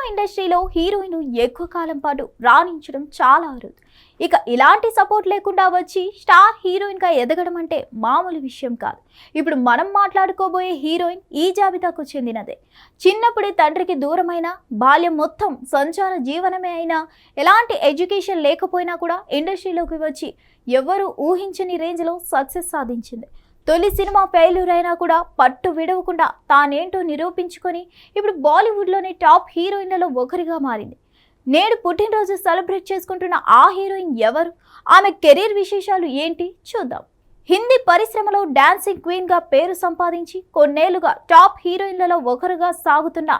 ఇండస్ట్రీలో హీరోయిన్ ఎక్కువ కాలం పాటు రాణించడం చాలా అరుదు. ఇక ఇలాంటి సపోర్ట్ లేకుండా వచ్చి స్టార్ హీరోయిన్గా ఎదగడం అంటే మామూలు విషయం కాదు. ఇప్పుడు మనం మాట్లాడుకోబోయే హీరోయిన్ ఈ జాబితాకు చెందినదే. చిన్నప్పుడే తండ్రికి దూరమైన, బాల్యం మొత్తం సంచార జీవనమే అయినా, ఎలాంటి ఎడ్యుకేషన్ లేకపోయినా కూడా ఇండస్ట్రీలోకి వచ్చి ఎవరు ఊహించని రేంజ్లో సక్సెస్ సాధించింది. తొలి సినిమా ఫెయిల్యూర్ అయినా కూడా పట్టు విడవకుండా తానేంటో నిరూపించుకొని ఇప్పుడు బాలీవుడ్లోని టాప్ హీరోయిన్లలో ఒకరిగా మారింది. నేడు పుట్టినరోజు సెలబ్రేట్ చేసుకుంటున్న ఆ హీరోయిన్ ఎవరు, ఆమె కెరీర్ విశేషాలు ఏంటి చూద్దాం. హిందీ పరిశ్రమలో డాన్సింగ్ క్వీన్గా పేరు సంపాదించి కొన్నేళ్లుగా టాప్ హీరోయిన్లలో ఒకరుగా సాగుతున్న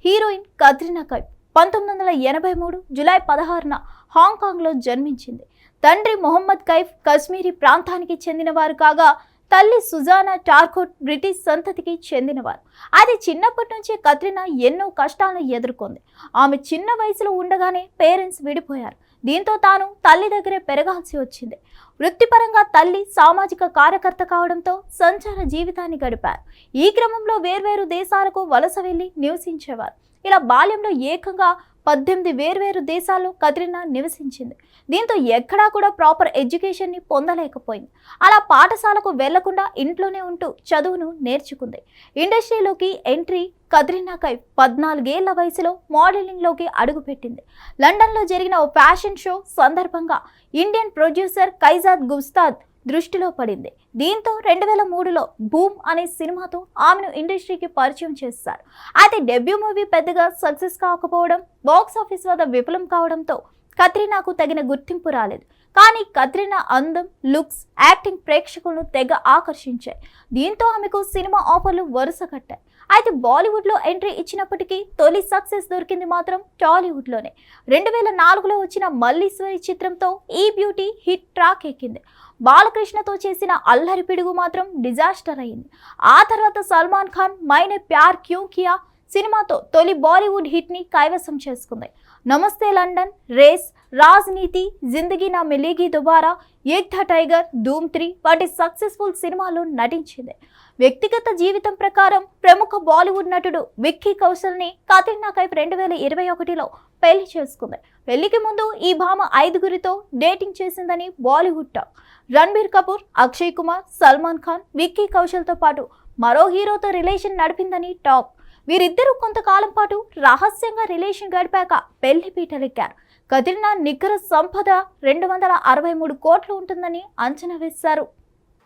హీరోయిన్ కత్రినా కైఫ్ 1983 జూలై 16న హాంకాంగ్లో జన్మించింది. తండ్రి మొహమ్మద్ కైఫ్ కశ్మీరీ ప్రాంతానికి చెందినవారు కాగా, తల్లి సుజానా టార్కోట్ బ్రిటిష్ సంతతికి చెందినవారు. అది చిన్నప్పటి నుంచే కత్రినా ఎన్నో కష్టాలను ఎదుర్కొంది. ఆమె చిన్న వయసులో ఉండగానే పేరెంట్స్ విడిపోయారు. దీంతో తాను తల్లి దగ్గరే పెరగాల్సి వచ్చింది. వృత్తిపరంగా తల్లి సామాజిక కార్యకర్త కావడంతో సంచార జీవితాన్ని గడిపారు. ఈ క్రమంలో వేర్వేరు దేశాలకు వలస వెళ్లి నివసించేవారు. ఇలా బాల్యంలో ఏకంగా 18 వేర్వేరు దేశాల్లో కత్రినా నివసించింది. దీంతో ఎక్కడా కూడా ప్రాపర్ ఎడ్యుకేషన్ని పొందలేకపోయింది. అలా పాఠశాలకు వెళ్లకుండా ఇంట్లోనే ఉంటూ చదువును నేర్చుకుంది. ఇండస్ట్రీలోకి ఎంట్రీ కత్రినా కైఫ్ 14 ఏళ్ల వయసులో మోడలింగ్లోకి అడుగుపెట్టింది. లండన్లో జరిగిన ఓ ఫ్యాషన్ షో సందర్భంగా ఇండియన్ ప్రొడ్యూసర్ కైజాద్ గుస్తాద్ దృష్టిలో పడింది. దీంతో 2003లో బూమ్ అనే సినిమాతో ఆమెను ఇండస్ట్రీకి పరిచయం చేస్తారు. అయితే డెబ్యూ మూవీ పెద్దగా సక్సెస్ కాకపోవడం, బాక్స్ ఆఫీస్ వద్ద విఫలం కావడంతో కత్రినాకు తగిన గుర్తింపు రాలేదు. కానీ కత్రినా అందం, లుక్స్, యాక్టింగ్ ప్రేక్షకులను తెగ ఆకర్షించాయి. దీంతో ఆమెకు సినిమా ఆఫర్లు వరుస కట్టాయి. అయితే బాలీవుడ్లో ఎంట్రీ ఇచ్చినప్పటికీ తొలి సక్సెస్ దొరికింది మాత్రం టాలీవుడ్లోనే. 2004లో వచ్చిన మల్లీశ్వరి చిత్రంతో ఈ బ్యూటీ హిట్ ట్రాక్ ఎక్కింది. బాలకృష్ణతో చేసిన అల్లరి పిడుగు మాత్రం డిజాస్టర్ అయింది. ఆ తర్వాత సల్మాన్ ఖాన్ మైనే ప్యార్ క్యూ కియా సినిమాతో తొలి బాలీవుడ్ హిట్ని కైవసం చేసుకుంది. నమస్తే లండన్, రేస్, రాజ్నీతి, జిందగీ నా మిలేగి దుబారా, ఏక్ థా టైగర్, ధూమ్ 3 వంటి సక్సెస్ఫుల్ సినిమాల్లో నటించింది. వ్యక్తిగత జీవితం ప్రకారం ప్రముఖ బాలీవుడ్ నటుడు విక్కీ కౌశల్ని కత్రినా కైఫ్ 2021లో పెళ్లి చేసుకుంది. పెళ్లికి ముందు ఈ భామ 5గురితో డేటింగ్ చేసిందని బాలీవుడ్ టాక్. రణబీర్ కపూర్, అక్షయ్ కుమార్, సల్మాన్ ఖాన్, విక్కీ కౌశల్తో పాటు మరో హీరోతో రిలేషన్ నడిపిందని టాక్. వీరిద్దరూ కొంతకాలం పాటు రహస్యంగా రిలేషన్ గడిపాక పెళ్లి పీటలెక్కారు. కత్రినా నికర సంపద 263 కోట్లు ఉంటుందని అంచనా వేశారు.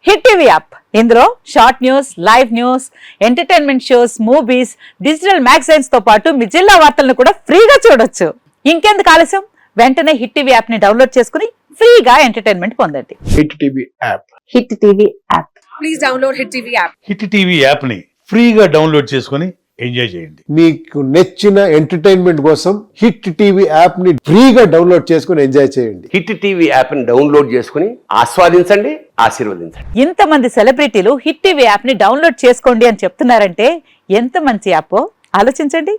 హిట్ టీవీ యాప్, ఇందులో short news, live news, entertainment shows, movies, digital magazines తో పాటు మీ జిల్లా వార్తలను కూడా ఫ్రీగా చూడొచ్చు. ఇంకెందుకు ఆలస్యం, వెంటనే హిట్ టీవీ యాప్ ని డౌన్లోడ్ చేసుకుని ఫ్రీగా ఎంటర్టైన్మెంట్ పొందండి. Hit TV app. Hit TV app. Please download hit TV app. Hit TV app ని ఫ్రీగా డౌన్లోడ్ చేసుకుని ఎంజాయ్ చేయండి. మీకు నచ్చిన ఎంటర్టైన్మెంట్ కోసం హిట్ టీవీ యాప్ ని ఫ్రీగా డౌన్లోడ్ చేసుకుని ఎంజాయ్ చేయండి. హిట్ టీవీ యాప్ ని డౌన్లోడ్ చేసుకుని ఆస్వాదించండి, ఆశీర్వదించండి. ఇంతమంది సెలబ్రిటీలు హిట్ టీవీ యాప్ ని డౌన్లోడ్ చేసుకోండి అని చెప్తున్నారంటే ఎంత మంచి యాప్ ఆలోచించండి.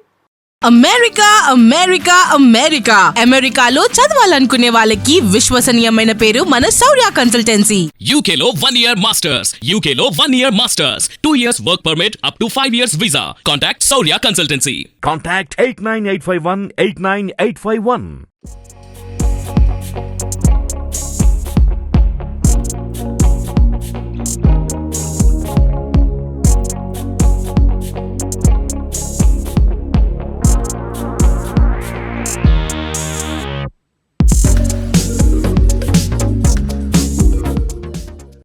అమెరికా అమెరికా అమెరికా అమెరికాలో చదవాలనుకునే వాళ్ళకి విశ్వసనీయమైన పేరు మన శౌర్య కన్సల్టెన్సీ. UK లో 1 year masters, UK లో 1 year masters, 2 years work permit up to 5 years visa. Contact Saurya Consultancy. Contact 89851 89851.